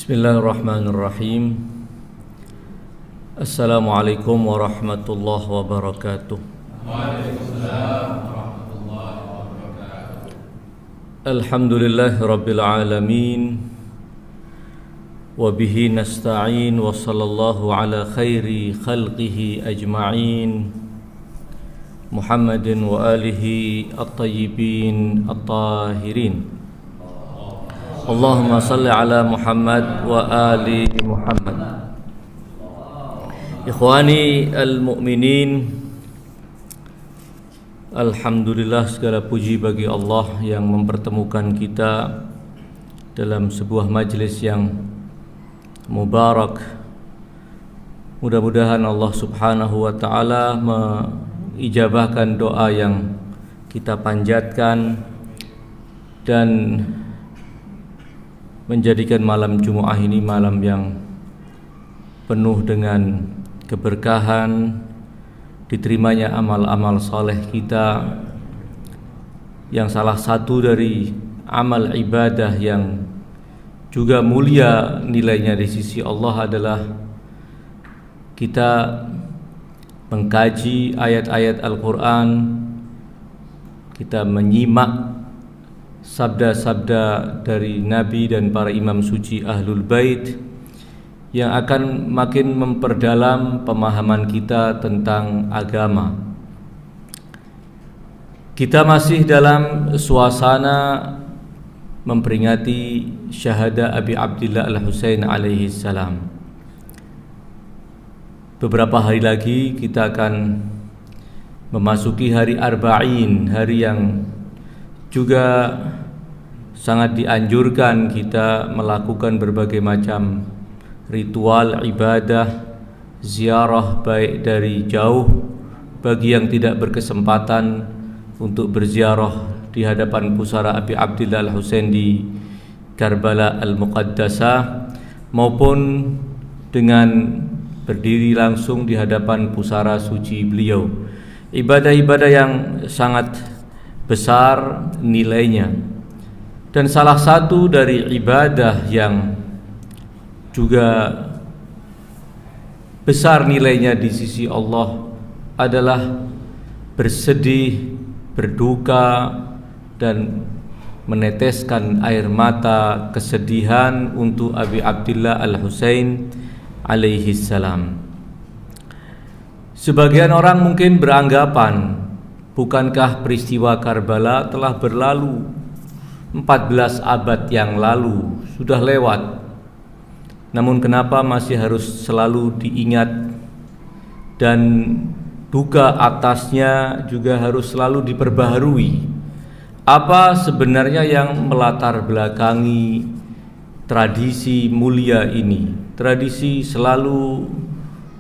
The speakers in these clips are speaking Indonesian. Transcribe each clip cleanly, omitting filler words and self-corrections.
Bismillahirrahmanirrahim. Assalamualaikum warahmatullahi wabarakatuh. Waalaikumsalam warahmatullahi wabarakatuh. Alhamdulillahi rabbil alamin. Wa bihi nasta'in wa sallallahu ala khairi khalqihi ajma'in. Muhammadin wa alihi at-tayyibin at-tahirin. Allahumma salli ala Muhammad wa ali Muhammad. Ikhwani al-mu'minin, alhamdulillah, segala puji bagi Allah yang mempertemukan kita dalam sebuah majlis yang mubarak. Mudah-mudahan Allah subhanahu wa ta'ala mengijabahkan doa yang kita panjatkan dan menjadikan malam Jumat ini malam yang penuh dengan keberkahan, diterimanya amal-amal saleh kita, yang salah satu dari amal ibadah yang juga mulia nilainya di sisi Allah adalah kita mengkaji ayat-ayat Al-Quran, kita menyimak sabda-sabda dari Nabi dan para imam suci Ahlul Bait yang akan makin memperdalam pemahaman kita tentang agama. Kita masih dalam suasana memperingati syahada Abi Abdillah Al-Husain alaihi salam. Beberapa hari lagi kita akan memasuki hari Arba'in, hari yang juga sangat dianjurkan kita melakukan berbagai macam ritual ibadah, ziarah baik dari jauh bagi yang tidak berkesempatan untuk berziarah di hadapan pusara Abi Abdillah Al-Husain di Karbala Al-Muqaddasah, maupun dengan berdiri langsung di hadapan pusara suci beliau. Ibadah-ibadah yang sangat besar nilainya, dan salah satu dari ibadah yang juga besar nilainya di sisi Allah adalah bersedih, berduka, dan meneteskan air mata kesedihan untuk Abi Abdillah Al-Husain alaihi salam. Sebagian orang mungkin beranggapan, bukankah peristiwa Karbala telah berlalu 14 abad yang lalu, sudah lewat. Namun kenapa masih harus selalu diingat, dan duka atasnya juga harus selalu diperbaharui? Apa sebenarnya yang melatar belakangi tradisi mulia ini? Tradisi selalu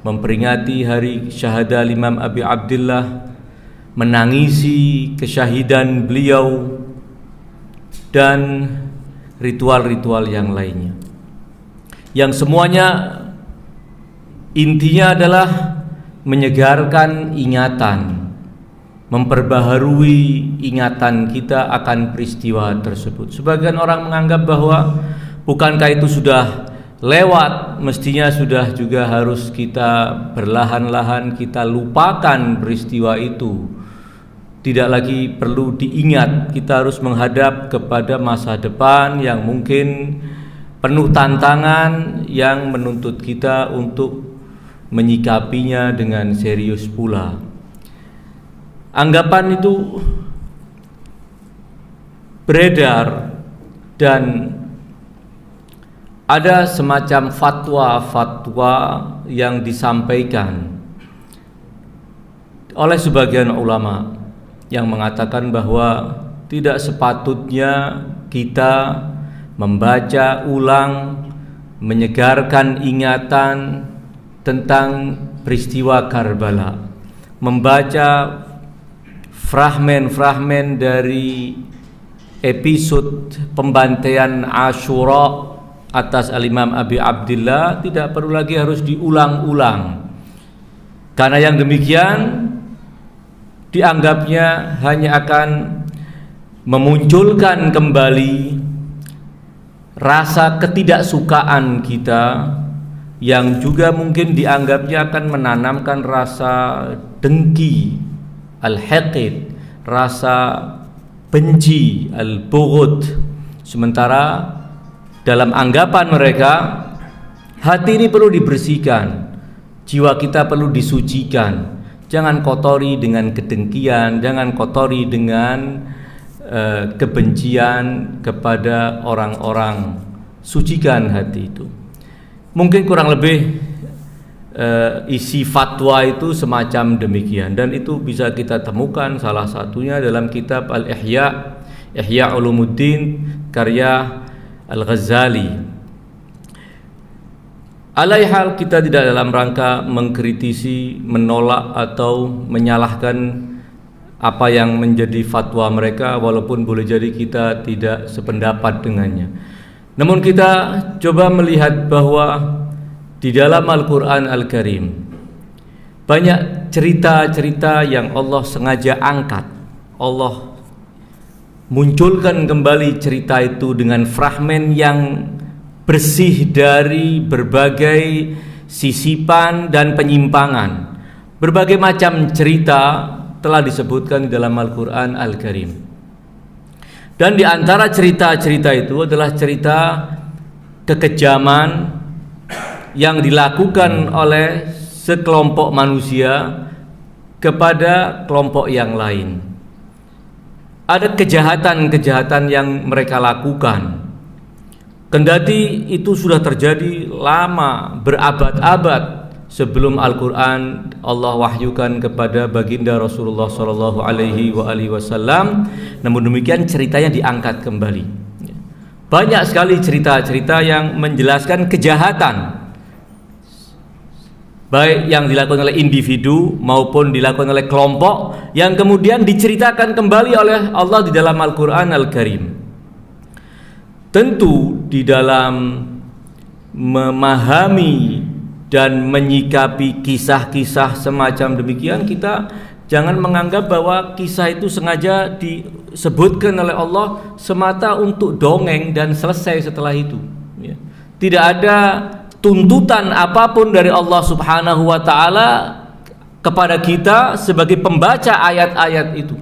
memperingati hari syahada Imam Abi Abdillah, menangisi kesyahidan beliau, dan ritual-ritual yang lainnya, yang semuanya intinya adalah menyegarkan ingatan, memperbaharui ingatan kita akan peristiwa tersebut. Sebagian orang menganggap bahwa bukankah itu sudah lewat, mestinya sudah juga harus kita perlahan-lahan kita lupakan peristiwa itu, tidak lagi perlu diingat. Kita harus menghadap kepada masa depan yang mungkin penuh tantangan, yang menuntut kita untuk menyikapinya dengan serius pula. Anggapan itu beredar, dan ada semacam fatwa-fatwa yang disampaikan oleh sebagian ulama yang mengatakan bahwa tidak sepatutnya kita membaca ulang, menyegarkan ingatan tentang peristiwa Karbala, membaca fragmen-fragmen dari episode pembantaian Asyura atas Al-Imam Abi Abdillah, tidak perlu lagi harus diulang-ulang, karena yang demikian dianggapnya hanya akan memunculkan kembali rasa ketidaksukaan kita yang juga mungkin dianggapnya akan menanamkan rasa dengki, al-haqid, rasa benci, al-bughd. Sementara dalam anggapan mereka, hati ini perlu dibersihkan, jiwa kita perlu disucikan. Jangan kotori dengan kedengkian, jangan kotori dengan kebencian kepada orang-orang. Sucikan hati itu. Mungkin kurang lebih isi fatwa itu semacam demikian, dan itu bisa kita temukan salah satunya dalam kitab Ihya Ulumuddin karya Al-Ghazali. Alaihal, kita tidak dalam rangka mengkritisi, menolak atau menyalahkan apa yang menjadi fatwa mereka, walaupun boleh jadi kita tidak sependapat dengannya. Namun kita coba melihat bahwa di dalam Al-Quran Al-Karim banyak cerita-cerita yang Allah sengaja angkat. Allah munculkan kembali cerita itu dengan fragmen yang bersih dari berbagai sisipan dan penyimpangan. Berbagai macam cerita telah disebutkan di dalam Al-Quran Al-Karim. Dan di antara cerita-cerita itu adalah cerita kekejaman yang dilakukan oleh sekelompok manusia kepada kelompok yang lain. Ada kejahatan-kejahatan yang mereka lakukan, kendati itu sudah terjadi lama, berabad-abad sebelum Al-Quran Allah wahyukan kepada baginda Rasulullah SAW. Namun demikian ceritanya diangkat kembali. Banyak sekali cerita-cerita yang menjelaskan kejahatan, baik yang dilakukan oleh individu maupun dilakukan oleh kelompok, yang kemudian diceritakan kembali oleh Allah di dalam Al-Quran Al-Karim. Tentu di dalam memahami dan menyikapi kisah-kisah semacam demikian, kita jangan menganggap bahwa kisah itu sengaja disebutkan oleh Allah semata untuk dongeng dan selesai setelah itu. Tidak ada tuntutan apapun dari Allah Subhanahu wa Ta'ala kepada kita sebagai pembaca ayat-ayat itu.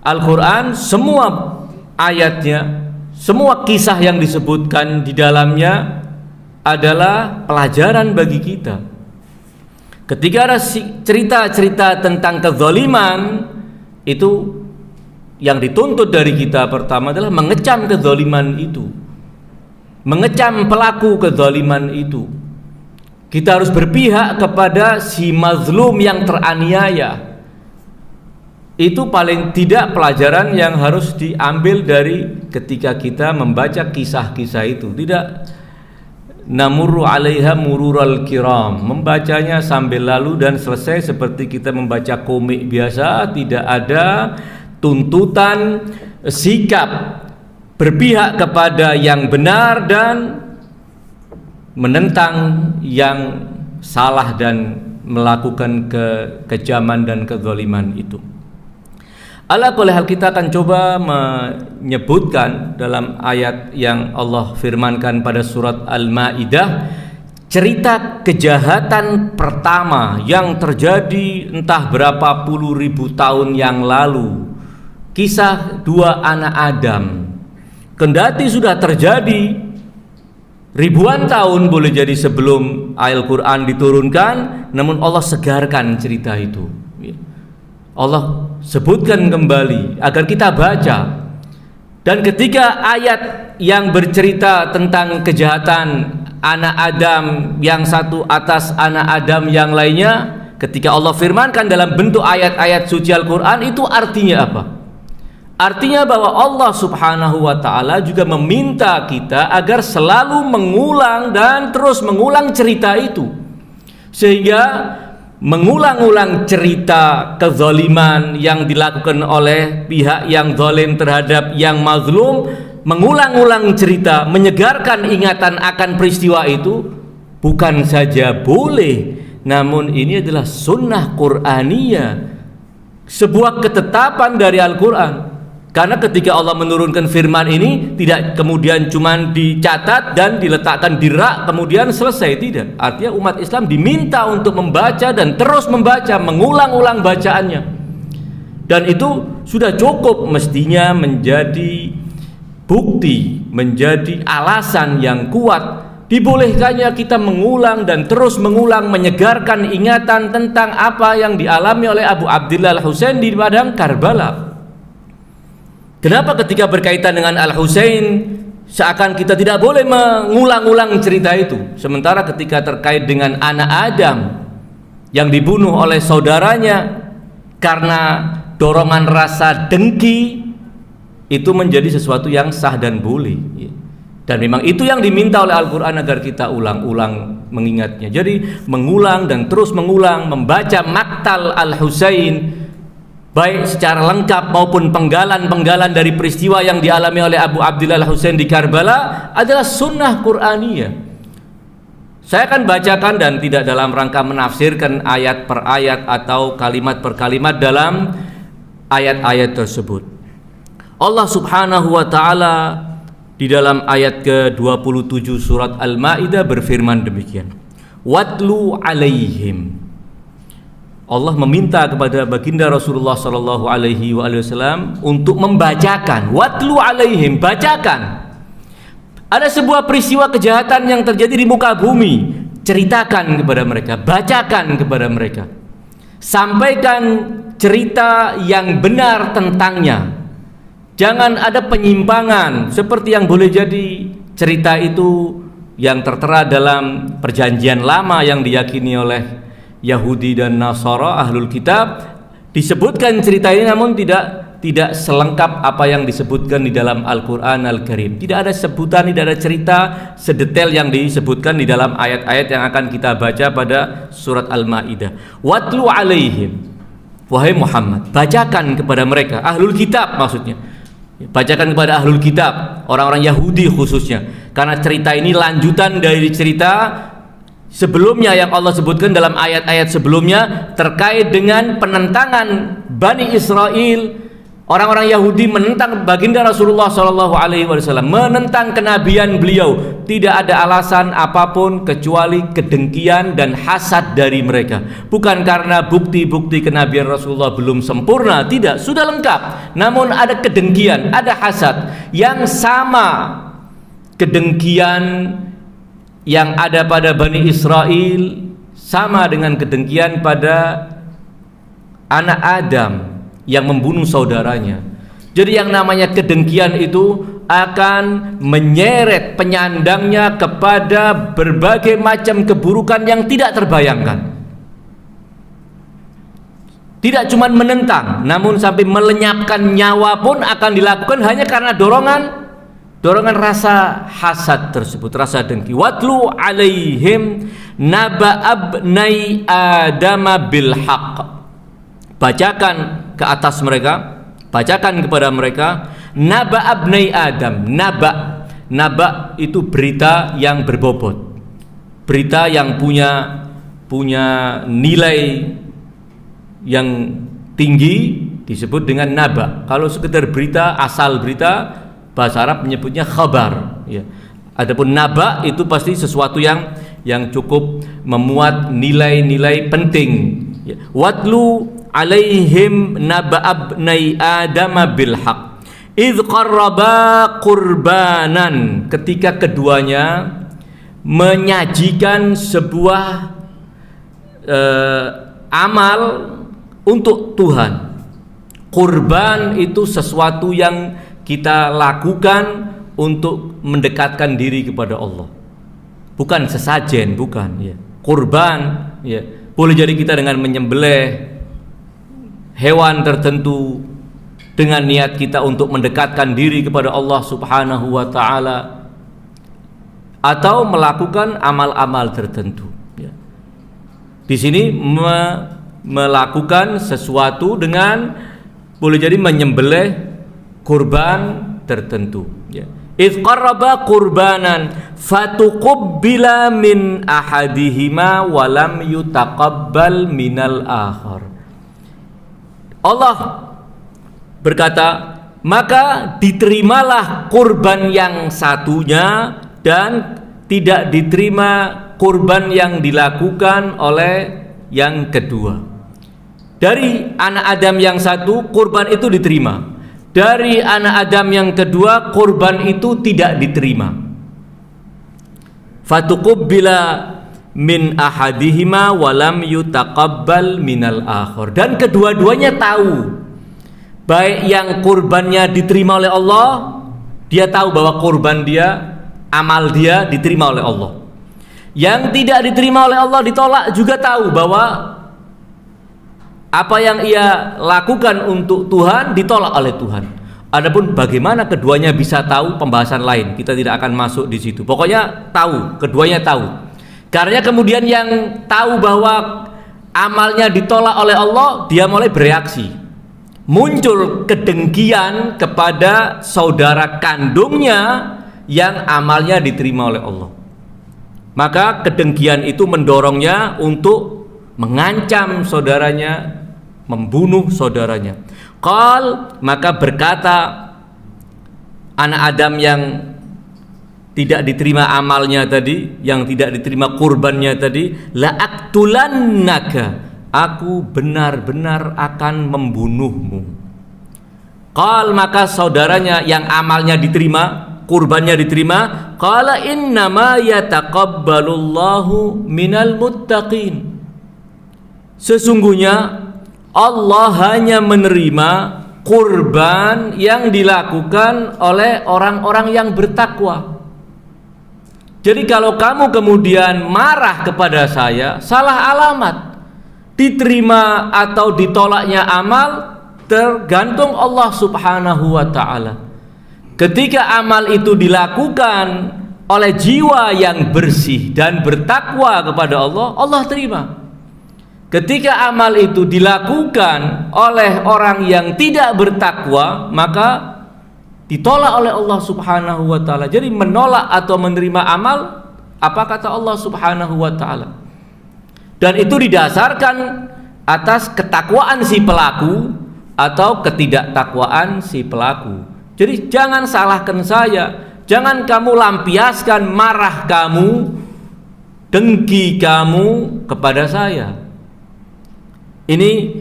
Al-Quran, semua ayatnya, semua kisah yang disebutkan di dalamnya adalah pelajaran bagi kita. Ketika ada cerita-cerita tentang kezaliman, itu yang dituntut dari kita pertama adalah mengecam kezaliman itu, mengecam pelaku kezaliman itu. Kita harus berpihak kepada si mazlum yang teraniaya. Itu paling tidak pelajaran yang harus diambil dari ketika kita membaca kisah-kisah itu. Tidak namurru 'alaiha murural kiram, membacanya sambil lalu dan selesai seperti kita membaca komik biasa. Tidak ada tuntutan sikap berpihak kepada yang benar dan menentang yang salah dan melakukan kekejaman dan kezaliman itu. Ala kulli hal, kita akan coba menyebutkan dalam ayat yang Allah firmankan pada surat Al-Maidah, cerita kejahatan pertama yang terjadi entah berapa puluh ribu tahun yang lalu. Kisah dua anak Adam, kendati sudah terjadi ribuan tahun boleh jadi sebelum Al-Quran diturunkan, namun Allah segarkan cerita itu. Allah sebutkan kembali agar kita baca. Dan ketika ayat yang bercerita tentang kejahatan anak Adam yang satu atas anak Adam yang lainnya, ketika Allah firmankan dalam bentuk ayat-ayat suci Al-Quran, itu artinya apa? Artinya bahwa Allah Subhanahu wa Ta'ala juga meminta kita agar selalu mengulang dan terus mengulang cerita itu, sehingga mengulang-ulang cerita kezaliman yang dilakukan oleh pihak yang zalim terhadap yang mazlum, mengulang-ulang cerita, menyegarkan ingatan akan peristiwa itu, bukan saja boleh, namun ini adalah sunnah Qur'aniyah, sebuah ketetapan dari Al-Quran. Karena ketika Allah menurunkan firman ini tidak kemudian cuma dicatat dan diletakkan di rak kemudian selesai, tidak. Artinya umat Islam diminta untuk membaca dan terus membaca, mengulang-ulang bacaannya. Dan itu sudah cukup mestinya menjadi bukti, menjadi alasan yang kuat dibolehkannya kita mengulang dan terus mengulang, menyegarkan ingatan tentang apa yang dialami oleh Abu Abdillah Al-Husain di padang Karbala. Kenapa ketika berkaitan dengan Al-Husain seakan kita tidak boleh mengulang-ulang cerita itu, sementara ketika terkait dengan anak Adam yang dibunuh oleh saudaranya karena dorongan rasa dengki, itu menjadi sesuatu yang sah dan boleh. Dan memang itu yang diminta oleh Al-Quran agar kita ulang-ulang mengingatnya. Jadi mengulang dan terus mengulang, membaca Maktal Al-Husain baik secara lengkap maupun penggalan-penggalan dari peristiwa yang dialami oleh Abu Abdillah Al-Husain di Karbala adalah sunnah Qur'aniyah. Saya akan bacakan dan tidak dalam rangka menafsirkan ayat per ayat atau kalimat per kalimat dalam ayat-ayat tersebut. Allah Subhanahu wa ta'ala di dalam ayat ke-27 surat Al-Maidah berfirman demikian. Watlu alaihim. Allah meminta kepada baginda Rasulullah sallallahu alaihi wasallam untuk membacakan. Watlu alaihim, bacakan. Ada sebuah peristiwa kejahatan yang terjadi di muka bumi, ceritakan kepada mereka, bacakan kepada mereka. Sampaikan cerita yang benar tentangnya. Jangan ada penyimpangan seperti yang boleh jadi cerita itu yang tertera dalam perjanjian lama yang diyakini oleh Yahudi dan Nasara Ahlul Kitab. Disebutkan cerita ini namun tidak selengkap apa yang disebutkan di dalam Al-Quran Al-Karim. Tidak ada sebutan, tidak ada cerita sedetail yang disebutkan di dalam ayat-ayat yang akan kita baca pada surat Al-Maidah. Watlu alaihim, wahai Muhammad, bacakan kepada mereka, Ahlul Kitab maksudnya. Bacakan kepada Ahlul Kitab, orang-orang Yahudi khususnya, karena cerita ini lanjutan dari cerita sebelumnya yang Allah sebutkan dalam ayat-ayat sebelumnya terkait dengan penentangan Bani Israel. Orang-orang Yahudi menentang baginda Rasulullah SAW, menentang kenabian beliau. Tidak ada alasan apapun kecuali kedengkian dan hasad dari mereka. Bukan karena bukti-bukti kenabian Rasulullah belum sempurna, tidak, sudah lengkap. Namun ada kedengkian, ada hasad yang sama. Kedengkian yang ada pada Bani Israel sama dengan kedengkian pada anak Adam yang membunuh saudaranya. Jadi yang namanya kedengkian itu akan menyeret penyandangnya kepada berbagai macam keburukan yang tidak terbayangkan. Tidak cuma menentang, namun sampai melenyapkan nyawa pun akan dilakukan hanya karena dorongan rasa hasad tersebut, rasa dengki. Watlu alaihim naba abnai adama bil haqq. Bacakan ke atas mereka, bacakan kepada mereka naba abnai Adam. Naba itu berita yang berbobot, berita yang punya nilai yang tinggi disebut dengan naba. Kalau sekedar berita, asal berita, bahasa Arab menyebutnya khabar, ya. Adapun naba itu pasti sesuatu yang cukup memuat nilai-nilai penting, ya. Watlu alaihim naba abnai adama bil haq idh qarraba qurbanan, ketika keduanya menyajikan sebuah amal untuk Tuhan. Kurban itu sesuatu yang kita lakukan untuk mendekatkan diri kepada Allah, bukan sesajen, bukan, ya. Kurban, ya, boleh jadi kita dengan menyembelih hewan tertentu dengan niat kita untuk mendekatkan diri kepada Allah Subhanahu wa ta'ala, atau melakukan amal-amal tertentu, ya. Di sini melakukan sesuatu dengan boleh jadi menyembelih kurban tertentu, ya. Idh qarraba qurbanan fatuqabbila min ahadihima wa lam yutaqabbal minal akhar. Allah berkata maka diterimalah kurban yang satunya dan tidak diterima kurban yang dilakukan oleh yang kedua. Dari anak Adam yang satu, kurban itu diterima. Dari anak Adam yang kedua, kurban itu tidak diterima. Fatuqubbila min ahadihima walam yutaqabbal minal akhar. Dan kedua-duanya tahu, baik yang kurbannya diterima oleh Allah, dia tahu bahwa kurban dia, amal dia diterima oleh Allah. Yang tidak diterima oleh Allah, ditolak, juga tahu bahwa apa yang ia lakukan untuk Tuhan ditolak oleh Tuhan. Adapun bagaimana keduanya bisa tahu, pembahasan lain, kita tidak akan masuk di situ. Pokoknya tahu, keduanya tahu. Karena kemudian yang tahu bahwa amalnya ditolak oleh Allah, dia mulai bereaksi. Muncul kedengkian kepada saudara kandungnya yang amalnya diterima oleh Allah. Maka kedengkian itu mendorongnya untuk mengancam saudaranya, membunuh saudaranya. Maka berkata anak Adam yang tidak diterima amalnya tadi, yang tidak diterima kurbannya tadi, la aqtulannaka, aku benar-benar akan membunuhmu. Maka saudaranya yang amalnya diterima, kurbannya diterima, qala innama yataqabbalullahu minal muttaqin, sesungguhnya Allah hanya menerima kurban yang dilakukan oleh orang-orang yang bertakwa. Jadi kalau kamu kemudian marah kepada saya, salah alamat. Diterima atau ditolaknya amal tergantung Allah Subhanahu wa ta'ala. Ketika amal itu dilakukan oleh jiwa yang bersih dan bertakwa kepada Allah, Allah terima. Ketika amal itu dilakukan oleh orang yang tidak bertakwa, maka ditolak oleh Allah Subhanahu wa ta'ala. Jadi menolak atau menerima amal, apa kata Allah Subhanahu wa ta'ala? Dan itu didasarkan atas ketakwaan si pelaku atau ketidaktakwaan si pelaku. Jadi jangan salahkan saya, jangan kamu lampiaskan marah kamu, dengki kamu kepada saya. Ini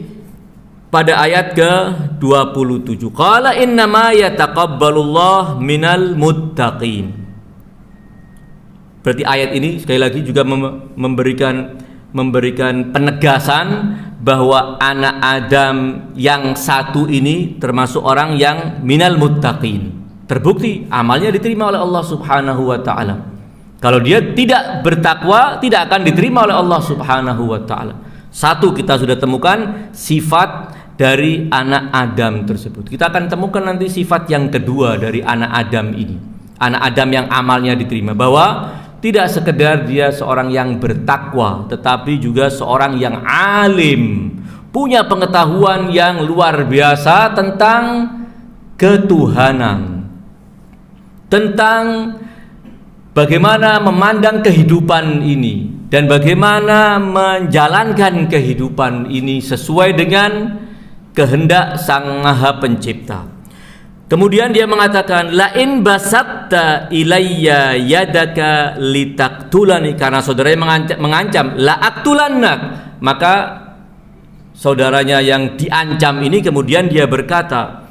pada ayat ke-27. Qala innama yataqabbalullah minal muttaqin. Berarti ayat ini sekali lagi juga memberikan penegasan bahwa anak Adam yang satu ini termasuk orang yang minal muttaqin. Terbukti amalnya diterima oleh Allah Subhanahu wa ta'ala. Kalau dia tidak bertakwa, tidak akan diterima oleh Allah Subhanahu wa ta'ala. Satu, kita sudah temukan sifat dari anak Adam tersebut. Kita akan temukan nanti sifat yang kedua dari anak Adam ini. Anak Adam yang amalnya diterima, bahwa tidak sekedar dia seorang yang bertakwa, tetapi juga seorang yang alim, punya pengetahuan yang luar biasa tentang ketuhanan, tentang bagaimana memandang kehidupan ini dan bagaimana menjalankan kehidupan ini sesuai dengan kehendak Sang Maha Pencipta. Kemudian dia mengatakan, la in basatta ilayya yadaka litaktulani, karena saudaranya mengancam la aktulannak, maka saudaranya yang diancam ini kemudian dia berkata,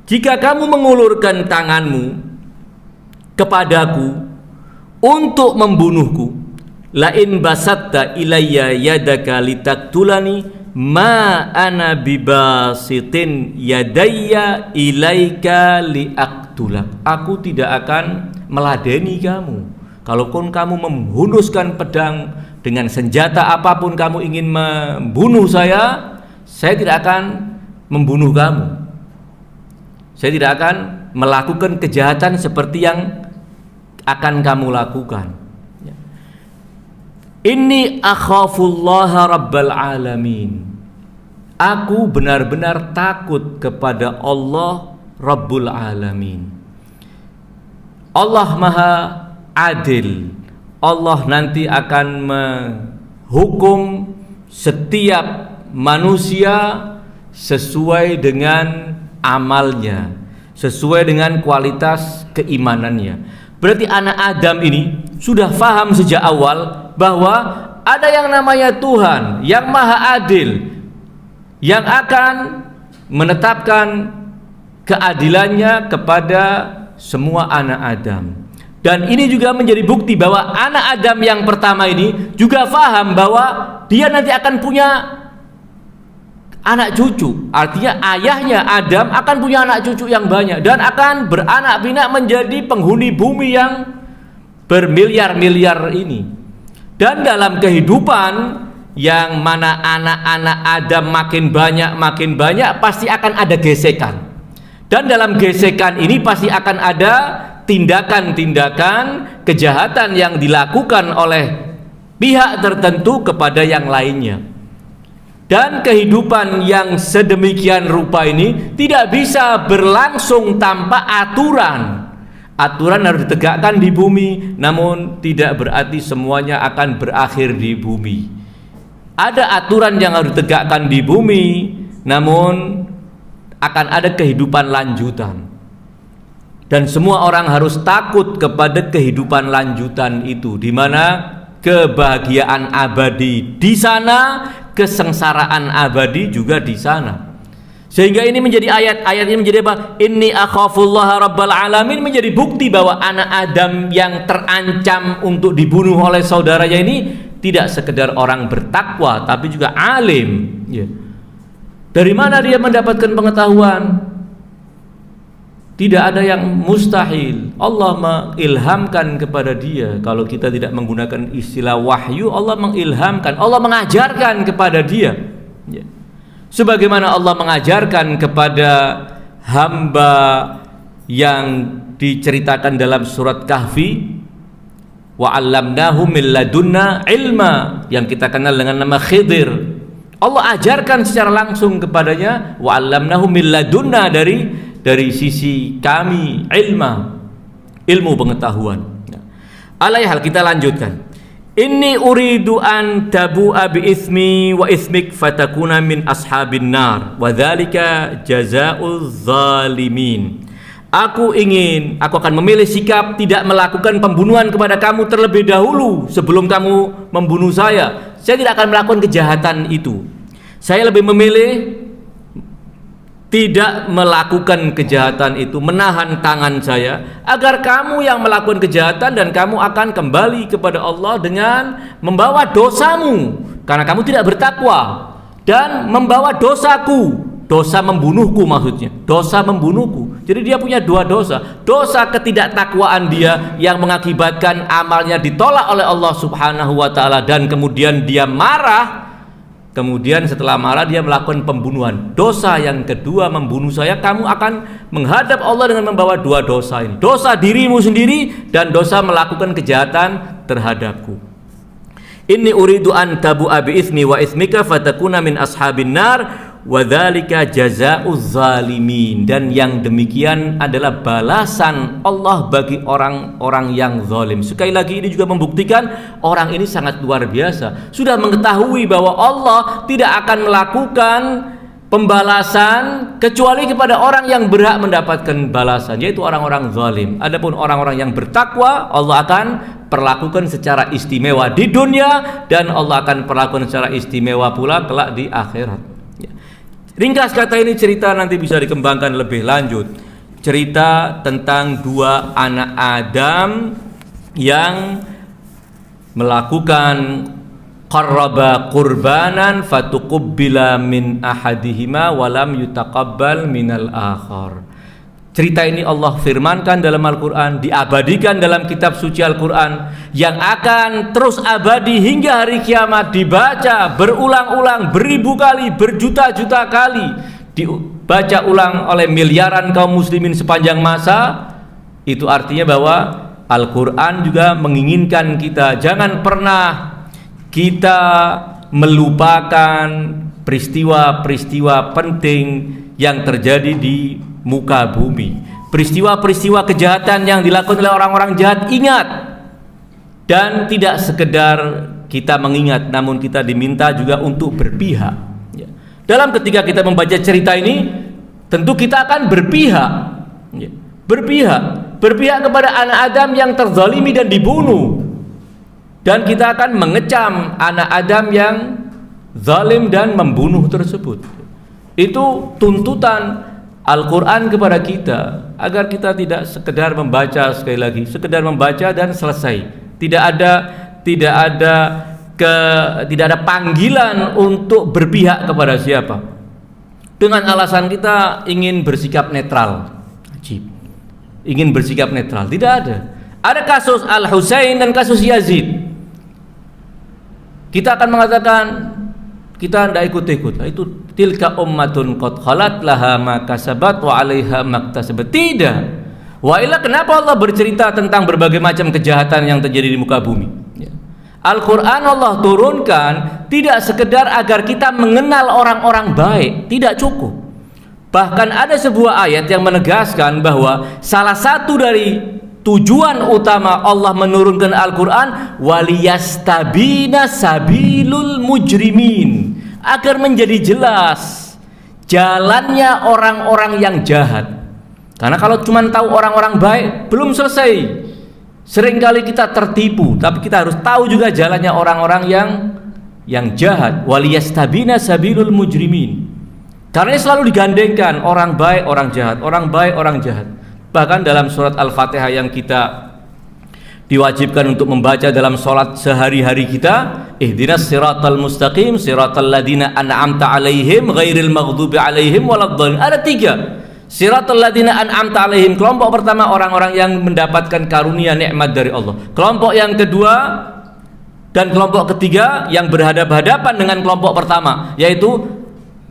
jika kamu mengulurkan tanganmu kepadaku untuk membunuhku, la in basatta ilayya yadaka litaktulani ma ana bibasitin yadayya ilaika liaktulak, aku tidak akan meladeni kamu. Kalaupun kamu menghunuskan pedang dengan senjata apapun kamu ingin membunuh saya tidak akan membunuh kamu. Saya tidak akan melakukan kejahatan seperti yang akan kamu lakukan. Inni akhafullaha rabbal alamin, aku benar-benar takut kepada Allah Rabbul Alamin. Allah Maha Adil. Allah nanti akan menghukum setiap manusia sesuai dengan amalnya. sesuai dengan kualitas keimanannya. Berarti anak Adam ini sudah faham sejak awal bahwa ada yang namanya Tuhan yang maha adil, yang akan menetapkan keadilannya kepada semua anak Adam. Dan ini juga menjadi bukti bahwa anak Adam yang pertama ini juga faham bahwa dia nanti akan punya anak cucu. Artinya ayahnya Adam akan punya anak cucu yang banyak dan akan beranak pinak menjadi penghuni bumi yang bermiliar-miliar ini. Dan dalam kehidupan yang mana anak-anak Adam makin banyak pasti akan ada gesekan. Dan dalam gesekan ini pasti akan ada tindakan-tindakan kejahatan yang dilakukan oleh pihak tertentu kepada yang lainnya. Dan kehidupan yang sedemikian rupa ini tidak bisa berlangsung tanpa aturan. Aturan harus ditegakkan di bumi, namun tidak berarti semuanya akan berakhir di bumi. Ada aturan yang harus ditegakkan di bumi, namun akan ada kehidupan lanjutan. Dan semua orang harus takut kepada kehidupan lanjutan itu, di mana kebahagiaan abadi di sana, kesengsaraan abadi juga di sana. Sehingga ini menjadi ayat ini menjadi apa? Inni akhafullaha rabbal alamin, menjadi bukti bahwa anak Adam yang terancam untuk dibunuh oleh saudaranya ini tidak sekedar orang bertakwa, tapi juga alim. Ya. Dari mana dia mendapatkan pengetahuan? Tidak ada yang mustahil. Allah mengilhamkan kepada dia. Kalau kita tidak menggunakan istilah wahyu, Allah mengilhamkan, Allah mengajarkan kepada dia. Ya. Sebagaimana Allah mengajarkan kepada hamba yang diceritakan dalam surat Kahfi, wa 'allamnahu min ladunna ilma, yang kita kenal dengan nama Khidir. Allah ajarkan secara langsung kepadanya, wa 'allamnahu min ladunna, dari sisi kami ilmu pengetahuan. Alaihal, kita lanjutkan. Inni uridu an tabu'a bi ismi wa ismik fatakuna min ashabin nar wa dzalika jazaa'uz zalimin. Aku akan memilih sikap tidak melakukan pembunuhan kepada kamu terlebih dahulu sebelum kamu membunuh saya. Saya tidak akan melakukan kejahatan itu. Saya lebih memilih tidak melakukan kejahatan itu, menahan tangan saya, agar kamu yang melakukan kejahatan dan kamu akan kembali kepada Allah dengan membawa dosamu, karena kamu tidak bertakwa, dan membawa dosaku, dosa membunuhku, maksudnya dosa membunuhku. Jadi dia punya dua dosa. Dosa ketidaktakwaan dia yang mengakibatkan amalnya ditolak oleh Allah Subhanahu wa ta'ala, dan kemudian dia marah. Kemudian setelah marah dia melakukan pembunuhan. Dosa yang kedua, membunuh saya. Kamu akan menghadap Allah dengan membawa dua dosa ini. Dosa dirimu sendiri dan dosa melakukan kejahatan terhadapku. Inni uridu an tabu'a bi ismi wa ismika fatakuna min ashabin nar wa dzalika jazaa'uz zalimin. Dan yang demikian adalah balasan Allah bagi orang-orang yang zalim. Sekali lagi ini juga membuktikan orang ini sangat luar biasa. Sudah mengetahui bahwa Allah tidak akan melakukan pembalasan kecuali kepada orang yang berhak mendapatkan balasan, yaitu orang-orang zalim. Adapun orang-orang yang bertakwa, Allah akan perlakukan secara istimewa di dunia, dan Allah akan perlakukan secara istimewa pula kelak di akhirat. Ringkas kata ini, cerita nanti bisa dikembangkan lebih lanjut. Cerita tentang dua anak Adam yang melakukan qarraba qurbanan fatuqubbila min ahadihima walam yutaqabbal minal akhar. Cerita ini Allah firmankan dalam Al-Quran, diabadikan dalam kitab suci Al-Quran, yang akan terus abadi hingga hari kiamat, dibaca berulang-ulang, beribu kali, berjuta-juta kali, dibaca ulang oleh miliaran kaum muslimin sepanjang masa. Itu artinya bahwa Al-Quran juga menginginkan kita jangan pernah kita melupakan peristiwa-peristiwa penting yang terjadi di muka bumi. Peristiwa-peristiwa kejahatan yang dilakukan oleh orang-orang jahat, ingat. Dan tidak sekedar kita mengingat, namun kita diminta juga untuk berpihak. Dalam ketika kita membaca cerita ini, tentu kita akan berpihak. Ya. Berpihak kepada anak Adam yang terzalimi dan dibunuh. Dan kita akan mengecam anak Adam yang zalim dan membunuh tersebut. Itu tuntutan Al-Quran kepada kita, agar kita tidak sekedar membaca, sekali lagi, sekedar membaca dan selesai. Tidak ada panggilan untuk berpihak kepada siapa, dengan alasan kita ingin bersikap netral. Ajib. Ingin bersikap netral, tidak ada. Ada kasus Al-Husain dan kasus Yazid. Kita akan mengatakan kita tidak ikut-ikut. Itu tilka ummatun qad khalat laha ma kasabat wa 'alaiha maktasabat. Tidak. Wa illa, kenapa Allah bercerita tentang berbagai macam kejahatan yang terjadi di muka bumi? Ya. Al-Quran Allah turunkan tidak sekedar agar kita mengenal orang-orang baik, tidak cukup. Bahkan ada sebuah ayat yang menegaskan bahwa salah satu dari tujuan utama Allah menurunkan Al-Quran waliyastabina sabilul mujrimin, agar menjadi jelas jalannya orang-orang yang jahat. Karena kalau cuma tahu orang-orang baik belum selesai. Seringkali kita tertipu, tapi kita harus tahu juga jalannya orang-orang yang jahat. Waliyastabina sabilul mujrimin. Karena ini selalu digandengkan orang baik, orang jahat, orang baik, orang jahat. Bahkan dalam surat Al-Fatihah yang kita diwajibkan untuk membaca dalam sholat sehari-hari kita, ihdinas siratal mustaqim siratal ladina an'amta alaihim ghairil maghdubi alaihim waladdallin. Ada 3. Siratal ladina an'amta alaihim, kelompok pertama orang-orang yang mendapatkan karunia nikmat dari Allah. Kelompok yang kedua dan kelompok ketiga yang berhadapan-hadapan dengan kelompok pertama, yaitu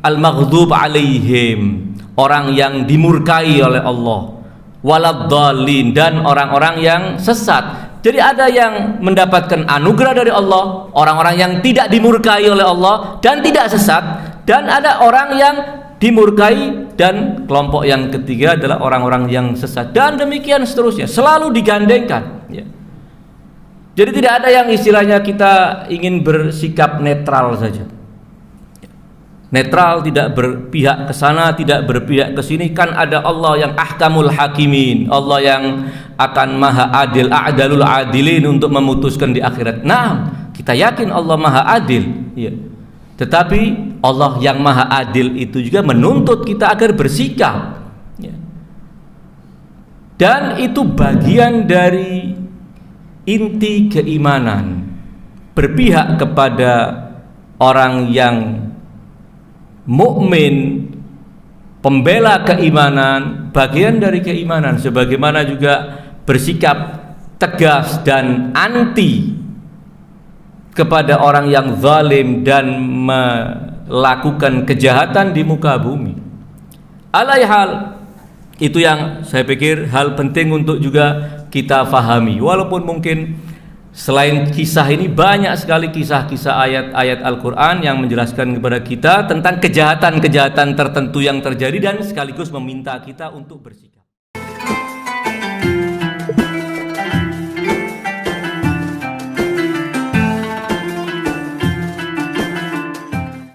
al-maghdub alaihim, orang yang dimurkai oleh Allah, waladdallin, dan orang-orang yang sesat. Jadi ada yang mendapatkan anugerah dari Allah, orang-orang yang tidak dimurkai oleh Allah dan tidak sesat, dan ada orang yang dimurkai dan kelompok yang ketiga adalah orang-orang yang sesat, dan demikian seterusnya, selalu digandengkan, ya. Jadi tidak ada yang istilahnya kita ingin bersikap netral saja. Netral, tidak berpihak ke sana, tidak berpihak ke sini. Kan ada Allah yang ahkamul hakimin, Allah yang akan maha adil, a'dalul adilin, untuk memutuskan di akhirat. Nah, kita yakin Allah maha adil, ya. Tetapi Allah yang maha adil itu juga menuntut kita agar bersikap, ya. Dan itu bagian dari inti keimanan, berpihak kepada orang yang mukmin, pembela keimanan, bagian dari keimanan. Sebagaimana juga bersikap tegas dan anti kepada orang yang zalim dan melakukan kejahatan di muka bumi. Alaihal, itu yang saya pikir hal penting untuk juga kita fahami. Walaupun mungkin selain kisah ini banyak sekali kisah-kisah ayat-ayat Al-Quran yang menjelaskan kepada kita tentang kejahatan-kejahatan tertentu yang terjadi dan sekaligus meminta kita untuk bersikap.